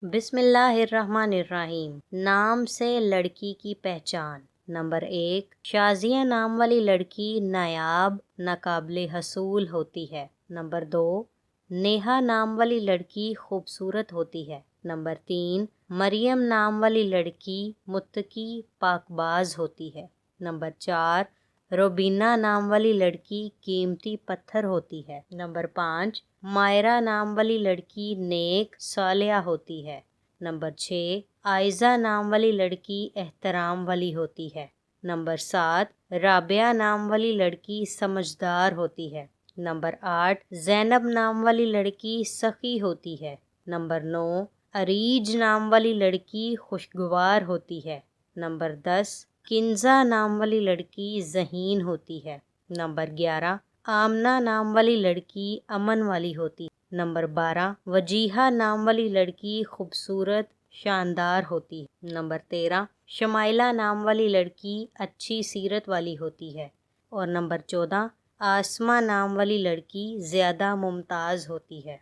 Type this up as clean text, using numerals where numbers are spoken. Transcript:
بسم اللہ الرحمن الرحیم۔ نام سے لڑکی کی پہچان۔ نمبر 1، شازیہ نام والی لڑکی نایاب، ناقابل حصول ہوتی ہے۔ نمبر 2، نیہا نام والی لڑکی خوبصورت ہوتی ہے۔ نمبر 3، مریم نام والی لڑکی متقی، پاک باز ہوتی ہے۔ نمبر 4، روبینہ نام والی لڑکی قیمتی پتھر ہوتی ہے۔ نمبر 5، مائرہ نام والی لڑکی نیک، صالحہ ہوتی ہے۔ نمبر 6، عائزہ نام والی لڑکی احترام والی ہوتی ہے۔ نمبر 7، رابعہ نام والی لڑکی سمجھدار ہوتی ہے۔ نمبر 8، زینب نام والی لڑکی سخی ہوتی ہے۔ نمبر 9، اریج نام والی لڑکی خوشگوار ہوتی ہے۔ نمبر 10، کنزہ نام والی لڑکی ذہین ہوتی ہے۔ نمبر 11، آمنہ نام والی لڑکی امن والی ہوتی ہے۔ نمبر 12، وجیہہ نام والی لڑکی خوبصورت، شاندار ہوتی ہے۔ نمبر 13، شمائلہ نام والی لڑکی اچھی سیرت والی ہوتی ہے۔ اور نمبر 14، آسمہ نام والی لڑکی زیادہ ممتاز ہوتی ہے۔